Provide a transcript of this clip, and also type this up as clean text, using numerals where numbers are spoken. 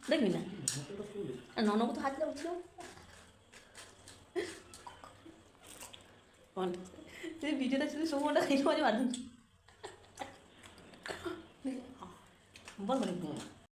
দেখবি না ননকে তো হাত দেওয়া উঠছিল ভিডিওটা ছিল সময়টা খাই মাঝে মাঝে বল